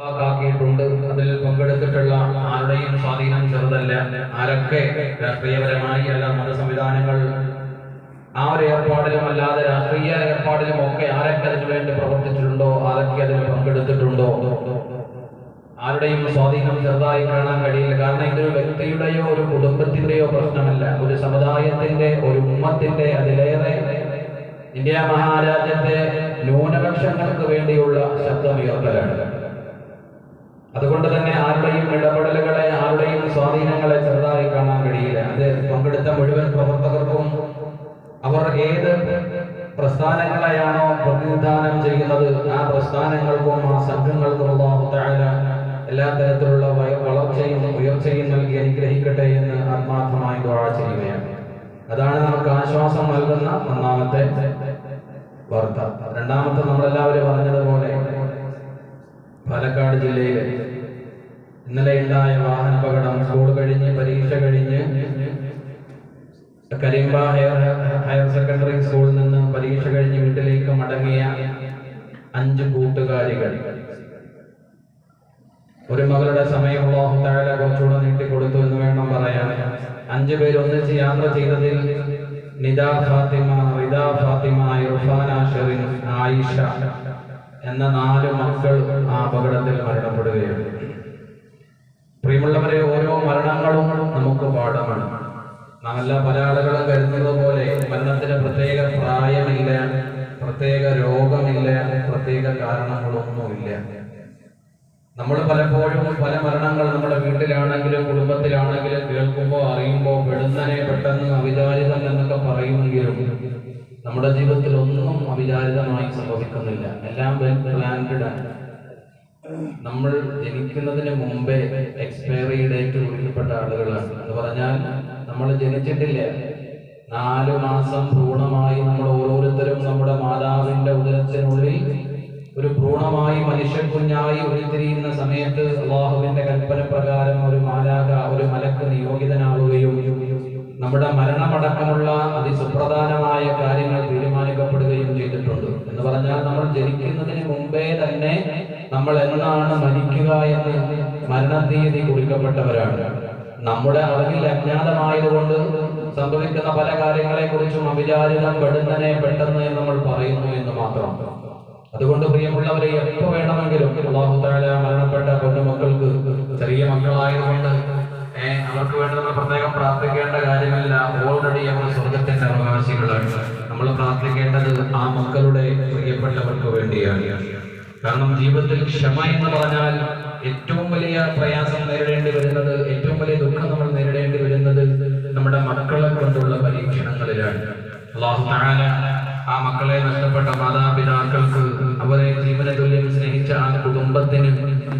ാക്കിയിട്ടുണ്ട്. അതിൽ പങ്കെടുത്തിട്ടുള്ള ആരുടെയും സ്വാധീനം ചെറുതല്ല. ആരൊക്കെ രാഷ്ട്രീയപരമായി അല്ല മത സംവിധാനങ്ങൾ ആ ഒരു ഏർപ്പാടിലും അല്ലാതെ രാഷ്ട്രീയ ഏർപ്പാടിലും ഒക്കെ ആരൊക്കെ അതിനു വേണ്ടി പ്രവർത്തിച്ചിട്ടുണ്ടോ, ആരൊക്കെ അതിൽ പങ്കെടുത്തിട്ടുണ്ടോ, ആരുടെയും സ്വാധീനം ചെറുതായി കാണാൻ കഴിയില്ല. കാരണം ഇതൊരു വ്യക്തിയുടെയോ ഒരു കുടുംബത്തിന്റെയോ പ്രശ്നമല്ല, ഒരു സമുദായത്തിന്റെ, ഒരു ഉമ്മത്തിന്റെ, അതിലേറെ ഇന്ത്യ മഹാരാജ്യത്തെ ന്യൂനപക്ഷങ്ങൾക്ക് വേണ്ടിയുള്ള ശബ്ദമുയർത്തലാണ്. അതുകൊണ്ട് തന്നെ ആരുടെയും ഇടപെടലുകളെ, ആരുടെയും സ്വാധീനങ്ങളെ ചെറുതായി കാണാൻ കഴിയില്ല. അത് പങ്കെടുത്ത മുഴുവൻ പ്രവർത്തകർക്കും അവർ ഏത് പ്രസ്ഥാനങ്ങളെയാണോ പ്രതിനിധാനം ചെയ്യുന്നത് ആ പ്രസ്ഥാനങ്ങൾക്കും ആ സംഘങ്ങൾക്കും അല്ലാഹു തആല എല്ലാ തരത്തിലുള്ള വളർച്ചയും ഉയർച്ചയും നൽകി അനുഗ്രഹിക്കട്ടെ എന്ന് ആത്മാർത്ഥമായി ദുആ ചെയ്യുകയാണ്. അതാണ് നമുക്ക് ആശ്വാസം നൽകുന്ന ഒന്നാമത്തെ വാർത്ത. രണ്ടാമത്തെ, നമ്മളെല്ലാവരും പറഞ്ഞതുപോലെ പാലക്കാട് ജില്ലയിൽ ഇന്നലെ ഉണ്ടായ വാഹനാപകടം, സ്കൂൾ കഴിഞ്ഞ് പരീക്ഷ കഴിഞ്ഞ് കരിമ്പ ഹയർ സെക്കൻഡറി സ്കൂളിൽ നിന്ന് പരീക്ഷ കഴിഞ്ഞ് വീട്ടിലേക്ക് മടങ്ങിയ 5 കൂട്ടുകാരികൾ, ഒരു മകളുടെ സമയം അല്ലാഹു തആല കുറച്ചുകൂടെ നീട്ടിക്കൊടുത്തു എന്ന് വേണം പറയാൻ. 5 പേര് ഒന്നിച്ച് യാത്ര ചെയ്തതിൽ നിദ ഫാത്തിമ, റിദ ഫാത്തിമ, ഇർഫാന ഷെറിൻ, ആയിഷ എന്ന 4 മക്കൾ ആ അപകടത്തിൽ മരണപ്പെടുകയാണ്. പ്രിയമുള്ളവരെ, ഓരോ മരണങ്ങളും നമുക്ക് പാഠമാണ്. നാം എല്ലാ പല ആളുകളും കരുതുന്നത് പോലെ മരണത്തിന് പ്രത്യേക പ്രായമില്ല, പ്രത്യേക രോഗമില്ല, പ്രത്യേക കാരണങ്ങളൊന്നുമില്ല. നമ്മൾ പലപ്പോഴും പല മരണങ്ങൾ നമ്മുടെ വീട്ടിലാണെങ്കിലും കുടുംബത്തിലാണെങ്കിലും കേൾക്കുമ്പോൾ, അറിയുമ്പോൾ പെട്ടെന്ന് അവിചാരിതം എന്നൊക്കെ പറയുമെങ്കിലും നമ്മുടെ ജീവിതത്തിൽ ഒന്നും അവിചാരിതമായി സംഭവിക്കുന്നില്ല. എല്ലാം പ്ലാൻഡ് ആണ്. നമ്മൾ ജനിക്കുന്നതിന് മുമ്പേ എക്സ്പയറി ഡേറ്റ് കുറിക്കപ്പെട്ട ആളുകളാണ്. എന്ന് പറഞ്ഞാൽ നമ്മൾ ജനിച്ചിട്ടില്ല, 4 മാസം ഭ്രൂണമായി നമ്മൾ ഓരോരുത്തരും നമ്മുടെ മാതാവിന്റെ ഉദരത്തിനുള്ളിൽ ഒരു ഭ്രൂണമായി മനുഷ്യക്കുഞ്ഞായി ഉരുത്തിരിയുന്ന സമയത്ത് അല്ലാഹുവിന്റെ കൽപ്പന പ്രകാരം ഒരു മാലാഖ, ഒരു മലക്ക് നിയോഗിതനാവുകയും നമ്മുടെ മരണമടക്കമുള്ള അതിസുപ്രധാനമായ കാര്യങ്ങൾ തീരുമാനിക്കപ്പെടുകയും ചെയ്തിട്ടുണ്ട്. എന്ന് പറഞ്ഞാൽ നമ്മൾ ജനിക്കുന്നതിന് മുമ്പേ തന്നെ നമ്മൾ എന്നാണ് മരിക്കുക എന്ന് മരണത്തീയതി കുറിക്കപ്പെട്ടവരാണ്. നമ്മുടെ അറിവിൽ അജ്ഞാതമായതുകൊണ്ട് സംഭവിക്കുന്ന പല കാര്യങ്ങളെ കുറിച്ചും അവിചാരിതം പെട്ടെന്ന് നമ്മൾ പറയുന്നു എന്ന് മാത്രം. അതുകൊണ്ട് പ്രിയമുള്ളവരെ, എപ്പോ വേണമെങ്കിലും അല്ലാഹു തആല മരണപ്പെട്ട പൊന്നുമക്കൾക്ക്, ചെറിയ മക്കളായതുകൊണ്ട് അവർക്ക് വേണ്ടി നമ്മൾ പ്രത്യേകം പ്രാർത്ഥിക്കേണ്ട കാര്യമില്ല. ഓൾറെഡി അവർ സ്വർഗത്തിന്റെ അവകാശികളാണ്. നമ്മൾ പ്രാർത്ഥിക്കേണ്ടത് ആ മക്കളുടെ പ്രിയപ്പെട്ടവർക്ക് വേണ്ടിയാണ്. കാരണം ജീവിതത്തിൽ ക്ഷമ എന്ന് പറഞ്ഞാൽ ഏറ്റവും വലിയ പ്രയാസം നേരിടേണ്ടി വരുന്നത്, ഏറ്റവും വലിയ ദുഃഖം നമ്മൾ നേരിടേണ്ടി വരുന്നത് നമ്മുടെ മക്കളെ കൊണ്ടുള്ള പരീക്ഷണങ്ങളിലാണ്. അല്ലാഹു തആല ആ മക്കളെ നഷ്ടപ്പെട്ട മാതാപിതാക്കൾക്ക്, അവരെ ജീവന തുല്യം സ്നേഹിച്ച ആ കുടുംബത്തിന്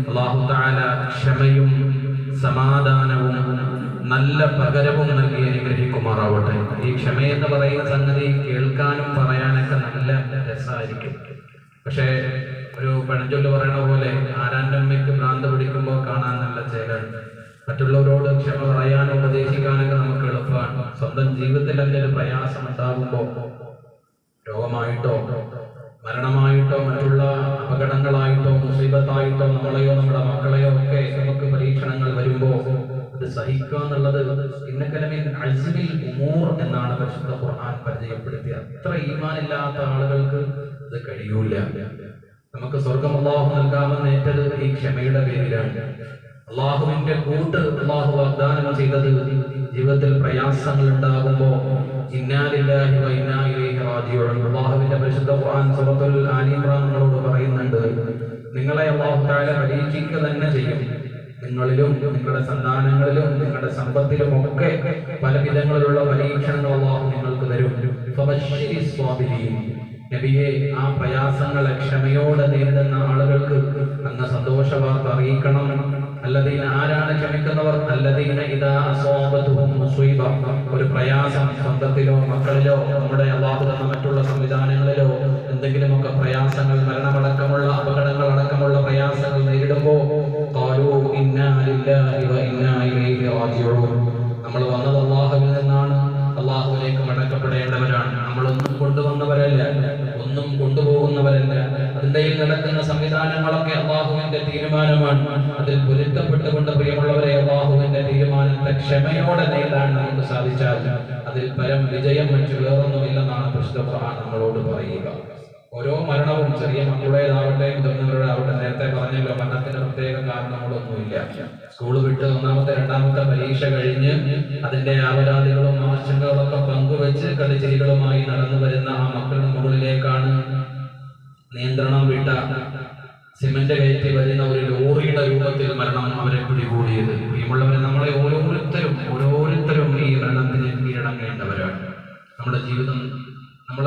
അല്ലാഹു തആല ക്ഷമയും സമാധാനവും നല്ല പകരവും നൽകി അനുഗ്രഹിക്കുമാറാവട്ടെ. ഈ ക്ഷമയെന്ന് പറയുന്ന സംഗതി കേൾക്കാനും പറയാനൊക്കെ നല്ല രസമായിരിക്കും. പക്ഷേ ഒരു പഴഞ്ചൊല്ല് പറയണ പോലെ ആരാന്റെ അമ്മയ്ക്ക് ഭ്രാന്ത് പിടിക്കുമ്പോൾ കാണാൻ നല്ല ചേലാണ്. മറ്റുള്ളവരോട് ക്ഷമ പറയാനോ ഉപദേശിക്കാനൊക്കെ നമുക്ക് എളുപ്പമാണ്. സ്വന്തം ജീവിതത്തിൽ അതിൻ്റെ പ്രയാസം ഉണ്ടാകുമ്പോൾ, രോഗമായിട്ടോ മരണമായിട്ടോ മറ്റുള്ള അപകടങ്ങളായിട്ടോ മുസീബത്തായിട്ടോ നമ്മളെയോ നമ്മുടെ മക്കളെയോ ഒക്കെ നമുക്ക് പരീക്ഷണങ്ങൾ വരുമ്പോൾ അത് സഹിക്കുക എന്നുള്ളത് ഇന്നക്കലമിൻ അസ്മിൽ ഉമൂർ എന്നാണ് പരിശുദ്ധ ഖുർആൻ പരിചയപ്പെടുത്തിയത്. അത്ര ഈമാനില്ലാത്ത ആളുകൾക്ക് അത് കഴിയൂല. നമുക്ക് സ്വർഗം അല്ലാഹു നൽകാമെന്ന് ഏറ്റത് ഈ ക്ഷമയുടെ പേരിലാണ്. അല്ലാഹുവിന്റെ കൂട്ട് അല്ലാഹു വാഗ്ദാനം ചെയ്തത് ജീവിതത്തിൽ പ്രയാസങ്ങൾ ഉണ്ടാകുമ്പോൾ ഇന്നാ ലില്ലാഹി വ ഇന്നാ ഇലൈഹി റാജിഊൻ. അല്ലാഹുവിന്റെ പരിശുദ്ധ ഖുർആൻ സൂറത്തുൽ ആലി ഇംറാനിനോട് പറയുന്നുണ്ട്, നിങ്ങളെ അല്ലാഹു തആല പരീക്ഷിക്കുക തന്നെ ചെയ്യും. നിങ്ങളിലും നിങ്ങളുടെ സന്താനങ്ങളിലും നിങ്ങളുടെ സമ്പത്തിലും ഒക്കെ പല വിധങ്ങളിലുള്ള പരീക്ഷണങ്ങൾ അല്ലാഹു നിങ്ങൾക്ക് തരും. ഫബശ്ശിരിസ് സ്വാബിരീൻ. നബിയെ, ആ പ്രയാസങ്ങളെ ക്ഷമയോടെ നേരിടുന്ന ആളുകൾക്ക് അങ്ങ് സന്തോഷ വാർത്ത അറിയിക്കണം. അല്ലദീന, ആരാണ് ക്ഷമിക്കുന്നവർ? അല്ലദീന ഇദാ അസ്വാബതുഹും മുസീബ, ഒരു പ്രയാസം സ്വന്തത്തിലോ മക്കളിലോ നമ്മുടെ അല്ലാഹു തന്ന മറ്റുള്ള സംവിധാനങ്ങളിലോ എന്തെങ്കിലുമൊക്കെ പ്രയാസങ്ങൾ, മരണമടക്കമുള്ള അപകടങ്ങൾ അടക്കമുള്ള പ്രയാസങ്ങൾ നേരിടുമ്പോൾ ഖാലൂ ഇന്നാ ലില്ലാഹി വ ഇന്നാ ഇലൈഹി റാജിഊൻ. നമ്മൾ വന്നത് അല്ലാഹുവിൽ നിന്നാണ്, അല്ലാഹുവിലേക്ക് മടക്കപ്പെടേണ്ടവരാണ്. നമ്മളൊന്നും കൊണ്ടുവന്നവരല്ല, ഒന്നും കൊണ്ടുപോകുന്നവരല്ല. അതിൻ്റെ നടക്കുന്ന പറയുന്ന സംവിധാനങ്ങളൊക്കെ അള്ളാഹുവിന്റെ തീരുമാനമാണ്. അതിൽ പൊരുത്തപ്പെട്ടുകൊണ്ട് പ്രിയമുള്ളവരെ അള്ളാഹുവിന്റെ തീരുമാനത്തെ ക്ഷമയോടെ നേടാൻ നമുക്ക് സാധിച്ചാൽ അതിൽ പരം വിജയം മറ്റു വേറൊന്നുമില്ലെന്നാണ് പരിശുദ്ധ ഖുർആൻ നമ്മളോട് പറയുക. ഓരോ മരണവും ചെറിയ മക്കളുടേതാവട്ടെ മുതിർന്നവരുടെയാവട്ടെ, നേരത്തെ പറഞ്ഞല്ലോ മരണത്തിന് പ്രത്യേക കാരണങ്ങളൊന്നുമില്ല. സ്കൂൾ വിട്ട് ഒന്നാമത്തെ രണ്ടാമത്തെ പരീക്ഷ കഴിഞ്ഞ് അതിന്റെ ആവലാതികളും ആശങ്കകളൊക്കെ പങ്കുവെച്ച് കളിച്ചിരികളുമായി നടന്നു വരുന്ന ആ മക്കളുടെ മുകളിലേക്കാണ് നിയന്ത്രണം വിട്ട സിമന്റ് കയറ്റി വരുന്ന ഒരു ലോറിയുടെ രൂപത്തിൽ മരണം അവരെ പിടികൂടിയത്. പ്രിയമുള്ളവരെ, നമ്മളെ ഓരോരുത്തരും ഈ മരണത്തിന് കീഴടങ്ങേണ്ടവരാണ്. നമ്മുടെ ജീവിതം നമ്മൾ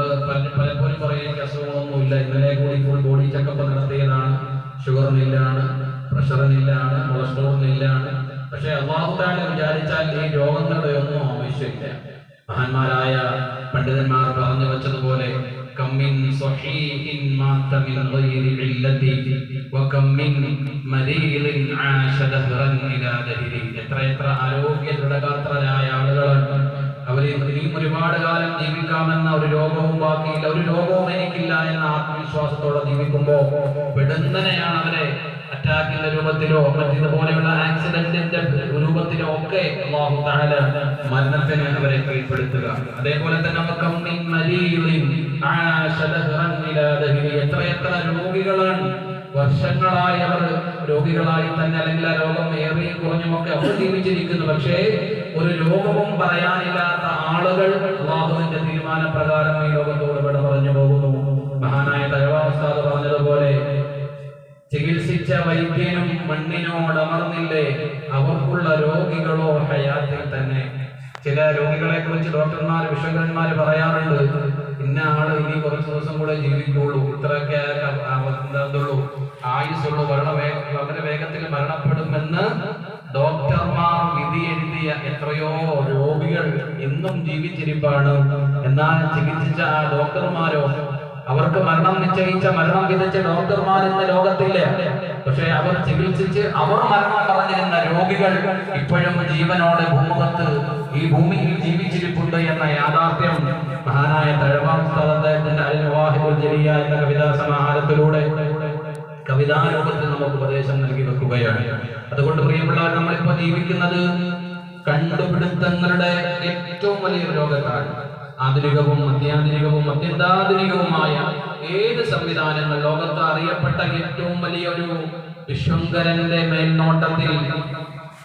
പലപ്പോഴും പറയും എനിക്ക് അസുഖങ്ങളൊന്നുമില്ല, ഇന്നലെ കൂടി ഫുൾ ബോഡി ചെക്കപ്പ് നടത്തിയതാണ്, ഷുഗറിനില്ലാണ്, പ്രഷറിനില്ലാണ്, കൊളസ്ട്രോളിനില്ലാണ്. പക്ഷെ അല്ലാഹു തആല വിചാരിച്ചാൽ ഈ രോഗങ്ങളുടെ ഒന്നും ആവശ്യമില്ല. മഹാന്മാരായ പണ്ഡിതന്മാർ പറഞ്ഞു വെച്ചതുപോലെ കമ്മിൻ സ്വഹീഹിൻ മാത മിൻ ഗൈരി ഇല്ലതി വകം മിൻ മരീദിൻ ആശ ദഹ്റൻ ഇലാ ദഹരി. എത്ര ആരോഗ്യ ദൃഢഗാത്രരായ ആളുകളാണ്. അവർ ഇനിയും ഒരുപാട് കാലം ജീവിക്കാമെന്ന ഒരു രോഗവും ബാക്കിയില്ല, ഒരു രോഗവും എനിക്കില്ല എന്ന ആത്മവിശ്വാസത്തോടെ ജീവിക്കുമ്പോൾ പെടുന്നനെയാണ് അവരെ അറ്റാക്കിന്റെ രൂപത്തിലോ മറ്റിതുപോലെയുള്ള ആക്സിഡന്റിന്റെ രൂപത്തിലോ ഒക്കെ അല്ലാഹു തആല മരണത്തിന് അവരെ കീഴ്പ്പെടുത്തുക. അതേപോലെ തന്നെ എത്ര രോഗികളാണ് വർഷങ്ങളായി അവർ രോഗികളായി തന്നെ അല്ലെങ്കിൽ ആ രോഗം ഏറിയും കുറഞ്ഞുമൊക്കെ അവർ ജീവിച്ചിരിക്കുന്നു. പക്ഷേ ഒരു രോഗവും പറയാനില്ലാത്ത ആളുകൾ അല്ലാഹുവിന്റെ തീരുമാനപ്രകാരം ഈ ലോകത്തോട് വിട പറഞ്ഞു പോകുന്നു. മഹാനായ തഴവാ ഉസ്താദ് പറഞ്ഞതുപോലെ ചികിത്സിച്ച വൈദ്യനും മണ്ണിനോടമർന്നില്ലേ, അവർക്കുള്ള രോഗികളോ ഹയാത്തിൽ തന്നെ. ചില രോഗികളെ കുറിച്ച് ഡോക്ടർമാർ വിശ്വകന്മാര് പറയാറുണ്ട്, ഇന്ന ആള് ഇനി കുറച്ച് ദിവസം കൂടെ ജീവിക്കുള്ളൂ, ഇത്രയൊക്കെ എന്താന്നുള്ളൂ ആയുസുള്ളൂ, വളരെ വേഗത്തിൽ മരണപ്പെടുമെന്ന് ഡോക്ടർമാർ വിധി എഴുതിയ എത്രയോ രോഗികൾ ഇന്നും ജീവിച്ചിരിപ്പാണ്. എന്നാൽ ചികിത്സിച്ച ആ ഡോക്ടർമാരോ, അവർക്ക് മരണം നിശ്ചയിച്ച മരണം വിധിച്ച ഡോക്ടർമാർ ഇന്ന് ലോകത്തില്ല. പക്ഷെ അവർ ചികിത്സിച്ച് അവർ മരണം പറഞ്ഞിരുന്ന രോഗികൾ ഇപ്പോഴും ജീവനോടെ ഭൂമുഖത്ത് ഈ ഭൂമിയിൽ ജീവിച്ചിരിപ്പുണ്ട് എന്ന യാഥാർത്ഥ്യം മഹാനായ തഴവാ ഉസ്താദ് അദ്ദേഹത്തിന്റെ അൽ മവാഹിബുൽ ജലിയ എന്ന കവിതാ സമാഹാരത്തിലൂടെ കവിതാരൂപത്തിൽ നമുക്ക് ഉപദേശം നൽകി വെക്കുകയാണ്. അതുകൊണ്ട് പ്രിയമുള്ളവർ, നമ്മളിപ്പോ ജീവിക്കുന്നത് കണ്ടുപിടുത്തങ്ങളുടെ ഏറ്റവും വലിയൊരു ലോകത്താണ്. ആധുനികവും അത്യാധുനികവും അത്യന്താധുനികവുമായ ഏത് സംവിധാനങ്ങൾ ലോകത്ത് അറിയപ്പെട്ട ഏറ്റവും വലിയൊരു വിശ്വങ്കരന്റെ മേൽനോട്ടത്തിൽ,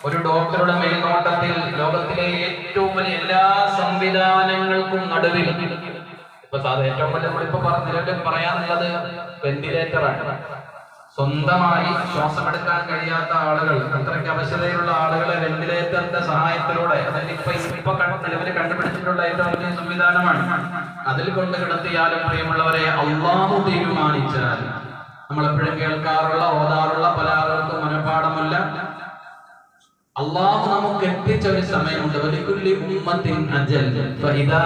ഒരു ഡോക്ടറുടെ മേൽനോട്ടത്തിൽ ലോകത്തിലെ ഏറ്റവും വലിയ എല്ലാ സംവിധാനങ്ങൾക്കും നടുവിൽ ഇപ്പൊ ഏറ്റവും വലിയ നമ്മളിപ്പോ പറയാനുള്ളത് വെന്റിലേറ്ററാണ്. സ്വന്തമായി ശ്വാസമെടുക്കാൻ കഴിയാത്ത ആളുകൾ, അത്രയ്ക്ക് അവശതയുള്ള ആളുകളെ വെന്റിലേറ്ററിന്റെ സഹായത്തിലൂടെ, അതായത് ഇപ്പൊ നിലവിൽ കണ്ടുപിടിച്ചിട്ടുള്ള ഏറ്റവും വലിയ സംവിധാനമാണ്. അതിൽ കൊണ്ട് കിടത്തിയാലും പ്രിയമുള്ളവരെ, അല്ലാഹു തീരുമാനിച്ചാൽ, നമ്മളെപ്പോഴും കേൾക്കാറുള്ള ഓതാറുള്ള പല ആളുകൾക്കും മനഃപാഠമില്ല, അല്ലാഹു നമുക്ക് എത്തിച്ച ഒരു സമയമുണ്ട്. വലികുല്ലി ഉമ്മത്തിൻ അജൽ ഫഇദാ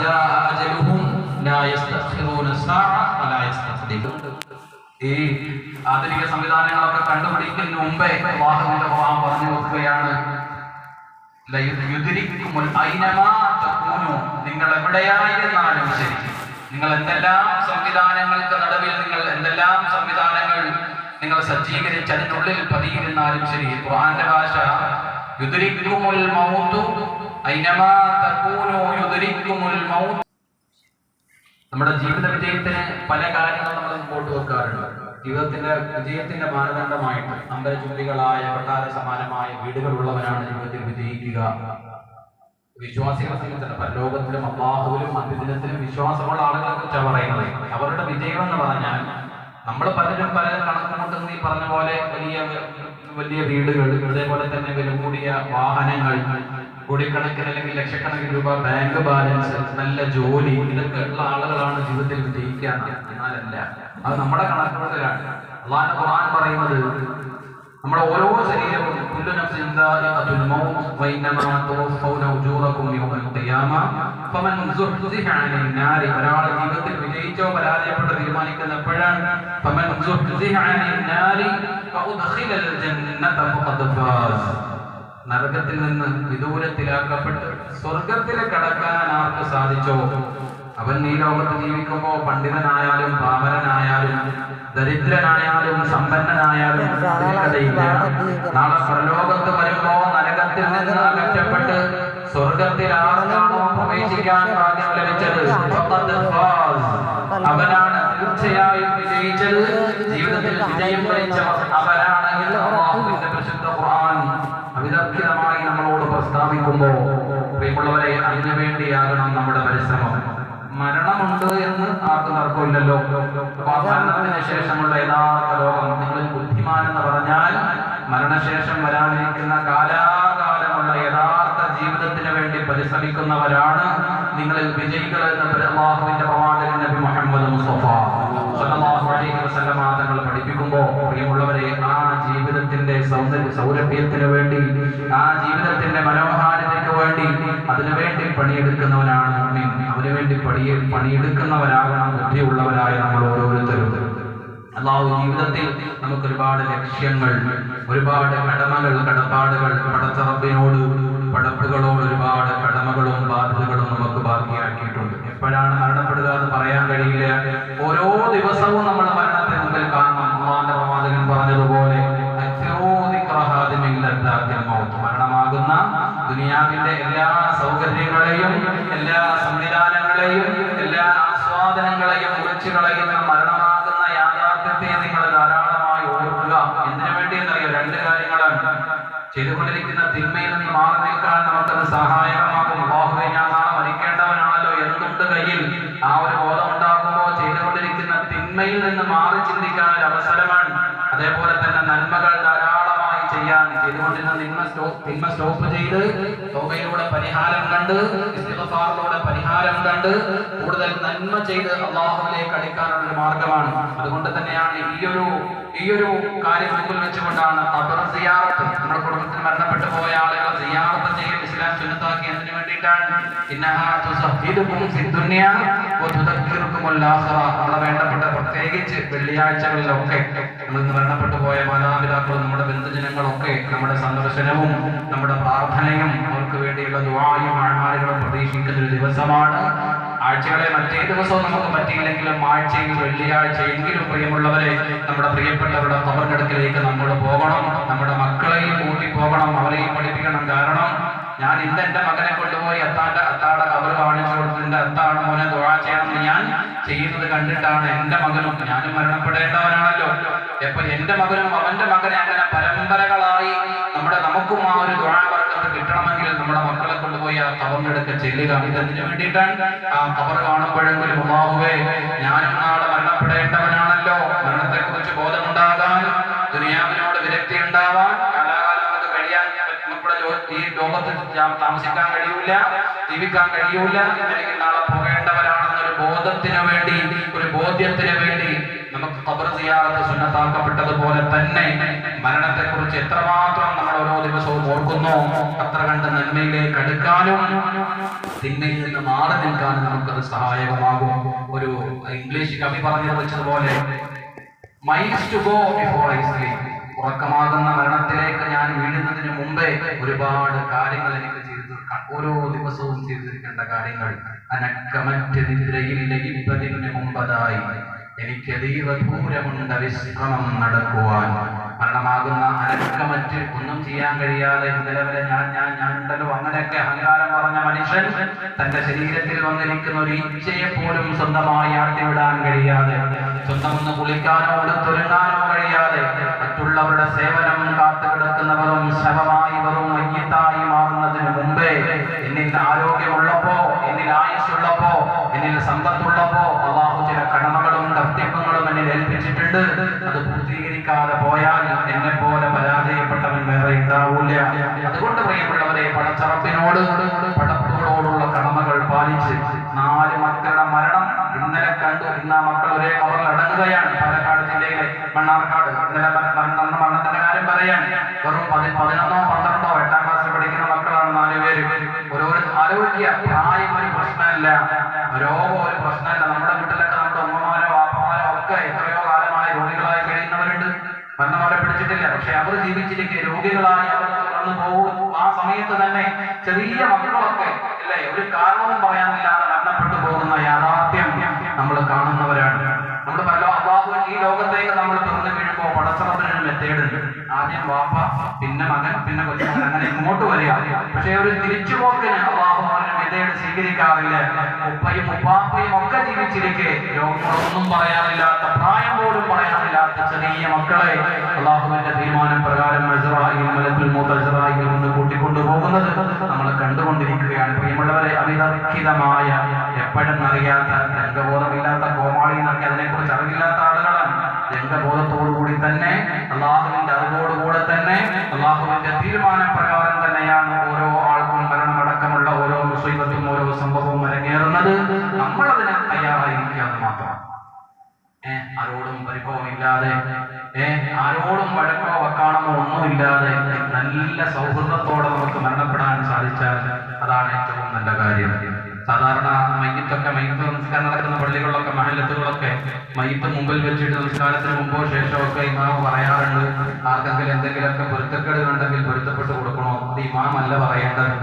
ജാഅ അജലുഹും ലാ യസ്തഖിറൂന സഅ വലാ യസ്തഖ്ദിമൂൻ. ഈ ആധുനിക സംവിധാനങ്ങളൊക്കെ കണ്ടുപിടിക്കുന്നതിന് മുമ്പേ അല്ലാഹുവിന്റെ ഖുർആൻ പറഞ്ഞു വെക്കുകയാണ്, നിങ്ങൾ എവിടെയായിരുന്നാലും ശരി, നിങ്ങൾ എന്തെല്ലാം സംവിധാനങ്ങൾക്ക് നടുവിൽ എന്തെല്ലാം സംവിധാനങ്ങൾ നിങ്ങൾ സജ്ജീകരിച്ച് അതിനുള്ളിൽ പതിയിരുന്നാലും ശരി, ഖുർആന്റെ ഭാഷ യുദ്രിക്കുമുൽ മൗതു ഐനമാ തകൂനു യുദ്രിക്കുമുൽ മൗത്. നമ്മുടെ ജീവിത വിജയത്തിന് പല കാര്യങ്ങളും നമ്മൾ മുമ്പോട്ട് വെക്കാറുണ്ട്. ജീവിതത്തിന്റെ വിജയത്തിന്റെ മാനദണ്ഡമായിട്ട് അമ്പരചുംബികളായ കൊട്ടാര സമാനമായ വീടുകളുള്ളവരാണ് ജീവിതത്തിൽ വിജയിക്കുക. വിശ്വാസികളെ സംബന്ധിച്ച് പരലോകത്തിലും അല്ലാഹുവിലും അന്ത്യദിനത്തിലും വിശ്വാസമുള്ള ആളുകളെ കുറിച്ചാണ് പറയുന്നത്. അവരുടെ വിജയം എന്ന് പറഞ്ഞാൽ, നമ്മൾ പലരും പല കണക്കുകൂട്ടുന്ന ഈ പറഞ്ഞ പോലെ വലിയ വീടുകൾ, അതേപോലെ തന്നെ വില കൂടിയ വാഹനങ്ങൾ, കോടിക്കണക്കിന് അല്ലെങ്കിൽ ലക്ഷക്കണക്കിന് രൂപ ബാങ്ക് ബാലൻസ്, നല്ല ജോലി, ഇതൊക്കെ ഉള്ള ആളുകളാണ് ജീവിതത്തിൽ വിജയിക്കുക. എന്നാലല്ല, അത് നമ്മുടെ കണക്കുകൂട്ടലാണ്. അല്ലാഹു ഖുർആൻ പറയുന്നത്, നമ്മുടെ ഓരോ ശരീരവും ഒരാളെ ജീവിതത്തിൽ വിജയിച്ചോ പരാജയപ്പെട്ടോ തീരുമാനിക്കുന്ന എപ്പോഴാണ്? നരകത്തിൽ നിന്ന് വിദൂരത്തിലാക്കപ്പെട്ട് സ്വർഗത്തിൽ കടക്കാൻ ആർക്ക് സാധിച്ചോ അവൻ ഈ ലോകത്ത് ജീവിക്കുമ്പോൾ പണ്ഡിതനായാലും പാമരനായാലും ദരിദ്രനായാലും സമ്പന്നനായാലും കഥയില്ല. നാളെ പ്രലോകത്ത് വരുമ്പോ നരകത്തിൽ നിന്ന് അകറ്റപ്പെട്ട് സ്വർഗത്തിൽ ആർക്കാണോ പ്രവേശിക്കാൻ ഭാഗ്യം ലഭിച്ചത് അവനാണ് തീർച്ചയായും വിജയിച്ചത്. ജീവിതത്തിൽ വിജയം വരിച്ചവർ അവരാണെങ്കിൽ അല്ലാഹുവിന്റെ പരിശുദ്ധ ഖുർആൻ അവിദഗ്ധമായി നമ്മളോട് പ്രസ്താവിക്കുമ്പോൾ പ്രിയമുള്ളവരെ, അതിനുവേണ്ടിയാകണം നമ്മുടെ പരിശ്രമം. മരണമുണ്ട് എന്ന് ആർക്കും തർക്കമില്ലല്ലോ. അപ്പൊ ആ മരണത്തിന് ശേഷമുള്ള യഥാർത്ഥ ലോകം, നിങ്ങൾ ബുദ്ധിമാൻ എന്ന് പറഞ്ഞാൽ മരണശേഷം വരാനിരിക്കുന്ന കാലാകാലമുള്ള യഥാർത്ഥ ജീവിതത്തിന് വേണ്ടി പരിശ്രമിക്കുന്നവരാണ് നിങ്ങളിൽ വിജയികൾ എന്ന് അല്ലാഹുവിന്റെ പ്രവാചകൻ നബി മുഹമ്മദ് മുസ്തഫ സ്വല്ലല്ലാഹു അലൈഹി വസല്ലം തങ്ങൾ പഠിപ്പിക്കുമ്പോൾ പ്രിയമുള്ളവരെ, ആ ജീവിതത്തിന്റെ സൗരഭ്യത്തിന് വേണ്ടി, ആ ജീവിതത്തിന്റെ മനോഹാരിതയ്ക്ക് വേണ്ടി അതിനുവേണ്ടി പണിയെടുക്കുന്നവനാണ് മുഅ്മിൻ. അതിനുവേണ്ടി പണിയെടുക്കുന്നവരാകണം ബുദ്ധിയുള്ളവരായ നമ്മൾ ഓരോരുത്തരും. അല്ലാഹു ജീവിതത്തിൽ നമുക്ക് ഒരുപാട് ലക്ഷ്യങ്ങൾ, ഒരുപാട് കടമകൾ, കടപ്പാടുകൾ, പടച്ച റബ്ബിനോട്, പടപ്പുകളോട് ഒരുപാട് കടമകളും ബാധ്യതകളും നമുക്ക് ബാക്കിയാക്കിയിട്ടുണ്ട്. എപ്പോഴാണ് മരണപ്പെടുക എന്ന് പറയാൻ കഴിയില്ല. ഓരോ ദിവസവും നമ്മൾ മരണത്തെ മുമ്പിൽ കാണണം. അല്ലാഹുവിന്റെ പ്രവാചകൻ പറഞ്ഞതുപോലെ മരണമാകുന്ന ദുനിയാവിന്റെ എല്ലാ സൗകര്യങ്ങളെയും, എല്ലാ സംവിധാനങ്ങളെയും, എല്ലാ ആസ്വാദനങ്ങളെയും മുറിച്ചു കളയുന്ന മരണമാകുന്ന യാഥാർത്ഥ്യത്തെ നിങ്ങൾ ധാരാളമായി ഓർക്കുക. എന്തിനു വേണ്ടിയെന്നറിയോ? രണ്ട് കാര്യങ്ങളാണ്. ചെയ്തുകൊണ്ടിരിക്കുന്ന തിന്മയിൽ നിന്ന് മാറി നിൽക്കാൻ നമുക്കത് സഹായകമാകും. അല്ലാഹുവേ, ഞാൻ നാളെ മരിക്കേണ്ടവനാണല്ലോ എന്തുണ്ട് കയ്യിൽ, ആ ഒരു ബോധം ഉണ്ടാകുമ്പോൾ ചെയ്തുകൊണ്ടിരിക്കുന്ന തിന്മയിൽ നിന്ന് മാറി ചിന്തിക്കാൻ ഒരു അവസരമാണ്. അതേപോലെ തന്നെ നന്മകൾ ധാരാളമായി ചെയ്യാൻ, ചെയ്തുകൊണ്ടിരുന്ന തിന്മ സ്റ്റോപ്പ് ചെയ്ത് തൗബയിലൂടെ പരിഹാരം കണ്ട്, ഇസ്തിഗ്ഫാറിലൂടെ പരിഹാരം കണ്ട് കൂടുതൽ നന്മ ചെയ്ത് അല്ലാഹുവിലേക്ക് അടുക്കാനുള്ള ഒരു മാർഗമാണ്. അതുകൊണ്ട് തന്നെയാണ് ഈ ഒരു കാര്യം മുമ്പിൽ വെച്ചുകൊണ്ടാണ് ഖബർ സിയാറത്ത്, നമ്മുടെ കുടുംബത്തിൽ മരണപ്പെട്ടു പോയ ആളുകൾ സിയാറത്ത് ചെയ്യൽ ഇസ്ലാം സുന്നത്താക്കി. എന്തിനു വേണ്ടിയിട്ടാണ്? ഇന്നഹാ തുസഹ്ഹിദുകും ഫിദ്ദുനിയാ വതുദക്കിറുകുമുൽ ആഖിറ. നമ്മളെ വേണ്ടപ്പെട്ട പ്രത്യേകിച്ച് വെള്ളിയാഴ്ചകളിലൊക്കെ നമ്മൾ മരണപ്പെട്ടു പോയ മാതാപിതാക്കളും നമ്മുടെ ബന്ധുജനങ്ങളൊക്കെ നമ്മുടെ സന്ദർശനവും നമ്മുടെ പ്രാർത്ഥനയും അവർക്ക് വേണ്ടിയുള്ള ദുആയും അഅ്മാലുകളും പ്രതീക്ഷിക്കുന്ന ഒരു ദിവസമാണ്. ആഴ്ചകളെ മറ്റേ ദിവസവും നമുക്ക് പറ്റിയില്ലെങ്കിലും ആഴ്ചയിൽ വെള്ളിയാഴ്ചയെങ്കിലും പ്രിയമുള്ളവരെ, നമ്മുടെ പ്രിയപ്പെട്ടവരുടെ ഖബറിനടുക്കിലേക്ക് നമ്മൾ പോകണം. നമ്മുടെ മക്കളെയും കൂട്ടി പോകണം, അവരെയും പഠിപ്പിക്കണം. കാരണം ഞാൻ ഇന്ന് എന്റെ മകനെ കൊണ്ടുപോയി അത്താടെ ഖബർ കാണിച്ചു കൊടുത്തതിന്റെ അത്താണ് മോനെ ദുആ ചെയ്യണമെന്ന് ഞാൻ ചെയ്യുന്നത് കണ്ടിട്ടാണ് എന്റെ മകനും, ഞാനും മരണപ്പെടേണ്ടവനാണല്ലോ. എപ്പൊ എന്റെ മകനും അവന്റെ മകനെ അങ്ങനെ പരമ്പരകളായി നമുക്കും ആ ഒരു ദുആ ബർക്കത്ത് കിട്ടണമെങ്കിൽ നമ്മുടെ മക്കളെ കൊണ്ടുപോയി ആ ഖബറിനടുക്ക് ചെല്ലുക. ഇതെന്തിനു വേണ്ടിയിട്ടാണ്? ആ ഖബർ കാണുമ്പോഴെങ്കിലും അല്ലാഹുവേ, ഞാനും നാളെ മരണപ്പെടേണ്ടവനാണല്ലോ, മരണത്തെ കുറിച്ച് ബോധമുണ്ടാകാൻ, ദുനിയാവിനോട് വിരക്തി ഉണ്ടാവാൻ, കാലാകാലം നമുക്ക് കഴിയാൻ, ഈ ലോകത്ത് താമസിക്കാൻ കഴിയൂല, ജീവിക്കാൻ കഴിയൂല, അല്ലെങ്കിൽ നാളെ പോകേണ്ടവരാണെന്നൊരു ബോധത്തിന് വേണ്ടി, ഒരു ബോധ്യത്തിന് വേണ്ടി നമുക്ക് ഖബർ സിയാറത്ത് സുന്നത്താക്കപ്പെട്ടതുപോലെ തന്നെ മരണത്തെ കുറിച്ച് എത്രമാത്രം നമ്മൾ ഓരോ ദിവസവും ഓർക്കുന്നു, അത്ര കണ്ട് നന്മയിലേക്ക് അടുക്കാനും തിന്മയിൽ നിന്ന് മാറി നിൽക്കാനും നമുക്കത് സഹായകമാകും. ഒരു ഇംഗ്ലീഷ് കവി പറഞ്ഞു വെച്ചതുപോലെ, miles to go before I sleep. ഉറക്കമാകുന്ന മരണത്തിലേക്ക് ഞാൻ വീഴുന്നതിന് മുമ്പേ ഒരുപാട് കാര്യങ്ങൾ എനിക്ക് ചെയ്തു തീർക്കാൻ, ഓരോ ദിവസവും ചെയ്തു തീർക്കേണ്ട കാര്യങ്ങൾ. അനക്കമറ്റ് നിദ്രയിൽ ലയിപ്പതിന് മുമ്പതായി എനിക്ക് ദീർഘദൂരമുണ്ട് വിശ്രമം നടക്കുവാൻ. മരണമാകുന്ന അനക്കമറ്റ് ഒന്നും ചെയ്യാൻ കഴിയാതെ നിലവിലെ ഞാൻ ഉണ്ടല്ലോ അങ്ങനെയൊക്കെ അഹങ്കാരം പറഞ്ഞ മനുഷ്യൻ തന്റെ ശരീരത്തിൽ വന്നിരിക്കുന്ന ഒരു ഇച്ഛയെ പോലും സ്വന്തമായി ആട്ടിവിടാൻ കഴിയാതെ, സ്വന്തം ഒന്ന് കുളിക്കാനോ എടുത്തൊരുങ്ങാനോ കഴിയാതെ മറ്റുള്ളവരുടെ സേവനം കാത്തുകിടക്കുന്നവരും ശവമായി വെറും മയ്യിത്തായി മാറുന്നതിന് മുമ്പേ എന്നിൽ ആരോഗ്യമുള്ളപ്പോ, എന്നിൽ ആയുസ്സുള്ളപ്പോ, എന്നിൽ സമ്പത്തുള്ളപ്പോ അല്ലാഹു ചില കടമകളും കർത്തവ്യങ്ങളും എന്നിൽ ഏൽപ്പിച്ചിട്ടുണ്ട്. അത് പൂർത്തീകരിക്കാതെ പോയാൽ എന്നെ പോലെ പരാജയപ്പെട്ടവൻ വേറെ ഉണ്ടാവൂല. അതുകൊണ്ട് പ്രിയമുള്ളവരെ, പടച്ചറപ്പിനോട്, പടപ്പുകളോടുള്ള കടമകൾ പാലിച്ച് 4 മക്കളുടെ മരണം ഇന്നലെ കണ്ടു. ഇന്ന് ആ മക്കൾ ഒരേ ഖബറിൽ അടങ്ങുകയാണ്. പാലക്കാട് ജില്ലയിലെ മണ്ണാർക്കാട് ഇന്നലെ മരണത്തിന്റെ കാര്യം പറയാൻ വെറും 11ഓ 12ഓ 8ാം ക്ലാസ്സിൽ പഠിക്കുന്ന മക്കളാണ് 4 പേര്. ആരോഗ്യ പ്രായം ഒരു പ്രശ്നമല്ല, രോഗം ഒരു പ്രശ്നമല്ല. നമ്മുടെ വീട്ടിലൊക്കെ നമ്മുടെ ഉമ്മമാരോ വാപ്പമാരോ ഒക്കെ എത്രയോ കാലമായി രോഗികളായി കഴിയുന്നവരുണ്ട്. മരണവരെ പിടിച്ചിട്ടില്ല, പക്ഷെ അവർ ജീവിച്ചിരിക്കെ രോഗികളായി അവർ തുടർന്നു പോകും. ആ സമയത്ത് തന്നെ ചെറിയ മക്കളൊക്കെ അല്ലേ, ഒരു കാരണവും പറയാനില്ലാതെ മരണപ്പെട്ടു പോകുന്ന യാഥാർത്ഥ്യം നമ്മൾ കാണുന്നവരാണ്. നമ്മൾ അല്ലാഹു ഈ ലോകത്തേക്ക് മെത്തേഡുണ്ട്. ആദ്യം വാപ്പ, പിന്നെ മകൻ, പിന്നെ കൊച്ചുമകൻ, അങ്ങനെ ഇങ്ങോട്ട് വരിക. പക്ഷെ ഒരു തിരിച്ചുപോക്കിന് അള്ളാഹു പറഞ്ഞ മെത്തേഡ് സ്വീകരിക്കാറില്ല. ഉപ്പയും ഉപ്പാപ്പയും ഒക്കെ ജീവിച്ചിരിക്കെ രോഗങ്ങളൊന്നും പറയാനില്ലാത്ത, പ്രായം പോലും പറയാനില്ലാത്ത ചെറിയ മക്കളെ അള്ളാഹുവിന്റെ തീരുമാനം പ്രകാരം മലക്കുൽ മൗത്ത് അസ്റായിൽ നിന്ന് കൂട്ടിക്കൊണ്ടുപോകുന്നത് നമ്മൾ കണ്ടുകൊണ്ടിരിക്കുകയാണ്. പ്രിയമുള്ളവരെ, അവിതർക്കിതമായ, എപ്പോഴെന്നറിയാത്ത, രംഗബോധമില്ലാത്ത കോമാളിന്നൊക്കെ അതിനെക്കുറിച്ച് അറിവില്ലാത്ത ആളുകളാണ്. രംഗബോധത്തോടുകൂടി തന്നെ, അള്ളാഹുവിന്റെ അറിവോടുകൂടെ തന്നെ, അള്ളാഹുവിന്റെ തീരുമാനം പ്രകാരം തന്നെയാണ് ഓരോ ആൾക്കും മരണമടക്കമുള്ള ഓരോ മുസീബത്തും ഓരോ സംഭവവും അരങ്ങേറുന്നത്. നമ്മളതിന് തയ്യാറായിരിക്കുക എന്ന് മാത്രം. ആരോടും പരിഭവമില്ലാതെ, ആരോടും വഴക്കോ വക്കാണമോ ഒന്നുമില്ലാതെ നല്ല സൗഹൃദത്തോടെ നമുക്ക് മരണപ്പെടാൻ സാധിച്ചാൽ അതാണ് ഏറ്റവും നല്ല കാര്യം. സാധാരണ മയ്യത്ത് നമസ്കാരം നടക്കുന്ന പള്ളികളിലൊക്കെ, മഹല്ലത്തുകളൊക്കെ മയ്യത്ത് മുമ്പിൽ വെച്ചിട്ട് നമസ്കാരത്തിന് മുമ്പോ ശേഷമോ ഒക്കെ ഇമാം പറയാറുണ്ട്, ആർക്കെങ്കിലും എന്തെങ്കിലുമൊക്കെ പൊരുത്തക്കേട് ഉണ്ടെങ്കിൽ പൊരുത്തപ്പെട്ട് കൊടുക്കണോ. അത് ഇമാമല്ല പറയേണ്ടത്,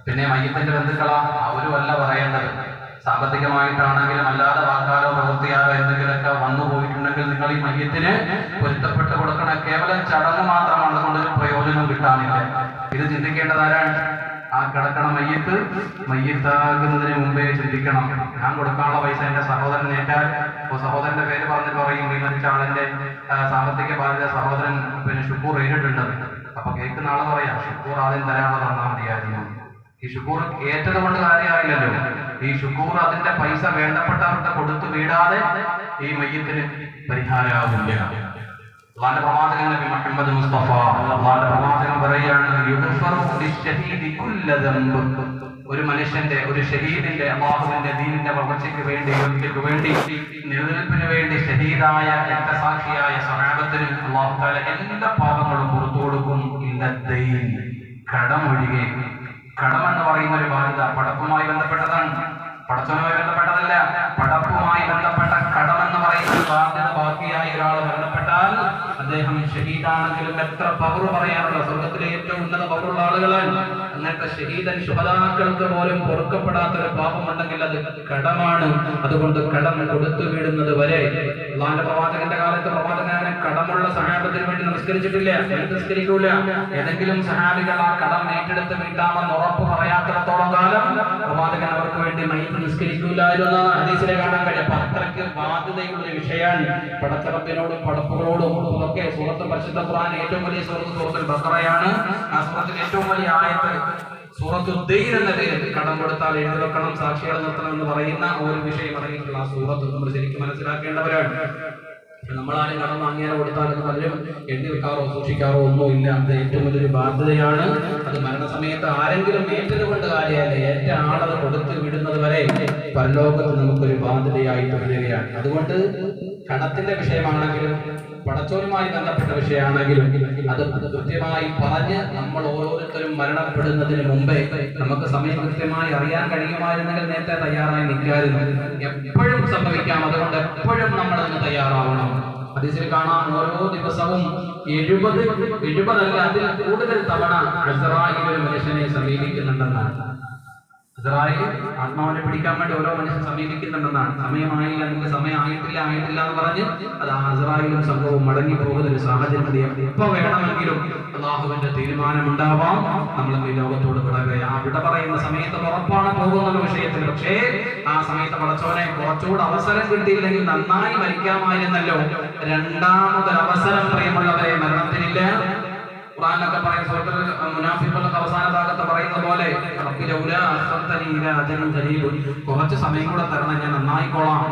പിന്നെ മയ്യത്തിന്റെ ബന്ധുക്കളാ അവരും അല്ല പറയേണ്ടത്. സാമ്പത്തികമായിട്ടാണെങ്കിലും അല്ലാതെ വാക്കാലോ പ്രവൃത്തിയാലോ എന്തെങ്കിലുമൊക്കെ വന്നു പോയിട്ടുണ്ടെങ്കിൽ നിങ്ങൾ ഈ മയ്യത്തിന് പൊരുത്തപ്പെട്ട് കൊടുക്കണം. കേവലം ചടങ്ങ് മാത്രമാണ്, അതുകൊണ്ടൊരു പ്രയോജനം കിട്ടാനില്ല. ഇത് ചിന്തിക്കേണ്ടത് ആരാണ്? ആ കിടക്കണ മയ്യത്താകുന്നതിന് മുമ്പേ ചിന്തിക്കണം. ഞാൻ കൊടുക്കാനുള്ള പൈസ എന്റെ സഹോദരൻ ഏറ്റാൽ, സഹോദരന്റെ പേര് പറഞ്ഞ് പറയും, ഈ മരിച്ച ആളിന്റെ സാമ്പത്തിക ബാധ്യത സഹോദരൻ പിന്നെ ഷുക്കൂർ ഏറ്റിട്ടുണ്ട്. അപ്പൊ കേൾക്കുന്ന ആള് പറയാം, ഷുക്കൂർ ആദ്യം തരാനുള്ള തന്നാൽ മതിയായിരുന്നു. ഈ ഷുക്കൂർ ഏറ്റത് കൊണ്ട് കാര്യമായില്ലല്ലോ. ഈ ഷുക്കൂർ അതിന്റെ പൈസ വേണ്ടപ്പെട്ടവർക്ക് കൊടുത്തു വീടാതെ ഈ മയ്യത്തിന് പരിഹാരമാവില്ല. അള്ളാന്റെ പ്രവാചകൻ നബി മുഹമ്മദ് മുസ്തഫ, അള്ളാന്റെ പ്രവാചകൻ പറയുകയാണ്, ഒരു മനുഷ്യന്റെ, ഒരു ഷഹീദിന്റെ, അല്ലാഹുവിന്റെ ദീനിന്റെ വളർച്ചയ്ക്ക് വേണ്ടി, യോഗ്യതയ്ക്ക് വേണ്ടി, നിലനിൽപ്പിന് വേണ്ടി ഷഹീദായ രക്തസാക്ഷിയായ സ്വഹാബത്തിന് അല്ലാഹു തആല എല്ലാ പാപങ്ങളും പുറത്തു കൊടുക്കും. ഇല്ലദൈൻ, കടമൊഴികെ. കടമെന്ന് പറയുന്ന ഒരു ബാധ്യത പടപ്പുമായി ബന്ധപ്പെട്ടതാണ്, പടച്ചവനുമായി ബന്ധപ്പെട്ടതല്ല. പടപ്പുമായി ബന്ധപ്പെട്ട കടമെന്ന് പറയുന്ന ബാധ്യത ബാക്കിയായി ഒരാൾ മരണപ്പെട്ടാൽ അദ്ദേഹം ഷഹീദാണെങ്കിലും എത്ര പവർ പറയാനുള്ള, സ്വർഗത്തിലെ ഏറ്റവും ഉന്നത പവറുള്ള ആളുകളാണ്. അങ്ങനത്തെ ഷഹീദൻ ശുഹദാക്കൾക്ക് പോലും പൊറുക്കപ്പെടാത്തൊരു പാപമുണ്ടെങ്കിൽ അത് കടമാണ്. അതുകൊണ്ട് കടം കൊടുത്തു വീടുന്നത് വരെ, അള്ളാഹുവിന്റെ പ്രവാചകന്റെ കാലത്ത് പ്രവാചകനെ കടമുള്ള സഹാബത്തിന് വേണ്ടി നമസ്കരിച്ചിട്ടില്ല, നമസ്കരിക്കൂല. ഏതെങ്കിലും സഹാബികൾ ആ കടം ഏറ്റെടുത്ത് വീട്ടാമെന്ന് ഉറപ്പ് പറയാത്തിടത്തോളം കാലം പ്രവാചകൻ അവർക്ക് വേണ്ടി മയ്യത്ത് നിസ്കരിക്കൂലായിരുന്നു. ഹദീസിലെ കാണാൻ കഴിയും. അത്രയ്ക്ക് ബാധ്യതയുള്ള ഒരു വിഷയമാണ് പടച്ചറപ്പിനോടും പടപ്പുകളോടും ഒക്കെ. സൂറത്തുൽ പരിശുദ്ധ ഖുർആൻ ഏറ്റവും വലിയ സൂറത്തുൽ ബഖറയാണ്. ആ സൂറത്തിൽ ഏറ്റവും വലിയ ആയത്ത് സൂറത്തുൽ ദൈൻ എന്ന പേരിൽ കടം കൊടുത്താൽ എഴുതി വെക്കണം, സാക്ഷികളെ നിർത്തണം എന്ന് പറയുന്ന ഒരു വിഷയം അടങ്ങിയിട്ടുള്ള ആ സൂറത്ത് നമ്മൾ ശരിക്കും മനസ്സിലാക്കേണ്ടവരാണ്. നമ്മളാരും കടം വാങ്ങിയാലോ കൊടുത്താലും പലരും എഴുതി വെക്കാറോ സൂക്ഷിക്കാറോ ഒന്നുമില്ല. അത് ഏറ്റവും വലിയൊരു ബാധ്യതയാണ്. അത് മരണസമയത്ത് ആരെങ്കിലും ഏറ്റത് കൊണ്ട് കാര്യമല്ല, ഏറ്റ ആളത് കൊടുത്ത് വിടുന്നത് വരെ പരലോകത്ത് നമുക്കൊരു ബാധ്യതയായിട്ട് വരികയാണ്. അതുകൊണ്ട് കടത്തിന്റെ വിഷയമാണെങ്കിലും പടച്ചോനുമായി ബന്ധപ്പെട്ട വിഷയമാണെങ്കിലും അത് കൃത്യമായി പറഞ്ഞ് നമ്മൾ ഓരോരുത്തരും മരണപ്പെടുന്നതിന് മുമ്പേ നമുക്ക് സമയം കൃത്യമായി അറിയാൻ കഴിയുമായിരുന്നെങ്കിൽ നേരത്തെ തയ്യാറായി നിൽക്കായിരുന്നു. എപ്പോഴും സംഭവിക്കാം, അതുകൊണ്ട് എപ്പോഴും നമ്മളതിന് തയ്യാറാവണം. ഹദീസിൽ കാണാം, ഓരോ ദിവസവും 70 അല്ല അതിൽ കൂടുതൽ തവണ അസ്റായിൽ ഒരു മനുഷ്യനെ സമീപിക്കുന്നുണ്ടെന്നാണ്. ഇസ്രായേൽ ആത്മാവിനെ പിടിക്കാൻ വേണ്ടി ഓരോ മനുഷ്യൻ സമീപിക്കുന്നുണ്ടെന്നാണ്. സമയമായില്ല, നിങ്ങൾക്ക് സമയമായിട്ടില്ല എന്ന് പറഞ്ഞ് അത് ഇസ്രായേലും സംഭവവും മടങ്ങി പോകുന്ന ഒരു സാഹചര്യം. എപ്പോ വേണമെങ്കിലും അല്ലാഹുവിന്റെ തീരുമാനം ഉണ്ടാവാം. നമ്മൾ ഈ ലോകത്തോട് വിട പറയുന്ന സമയത്ത് ഉറപ്പാണ് പോകുന്ന വിഷയത്തിൽ. പക്ഷേ ആ സമയത്ത് പടച്ചവനെ കുറച്ചുകൂടെ അവസരം കിട്ടിയില്ലെങ്കിൽ നന്നായി മരിക്കാമായിരുന്നല്ലോ. രണ്ടാമതൊരു അവസരം പ്രിയമുള്ളവരെ മരണത്തിനില്ല. ഖുർആനിലൊക്കെ പറയുന്ന സൂറത്തുൽ മുനാഫിഖുകളുടെ അവസാന ഭാഗത്ത് പറയുന്നത് പോലെ, റബ്ബി ലൗലാ അഖർതനി ഇലാ അജലിൻ ഖരീബ്, കുറച്ച് സമയം കൂടെ തരണം, ഞാൻ നന്നായിക്കോളാം.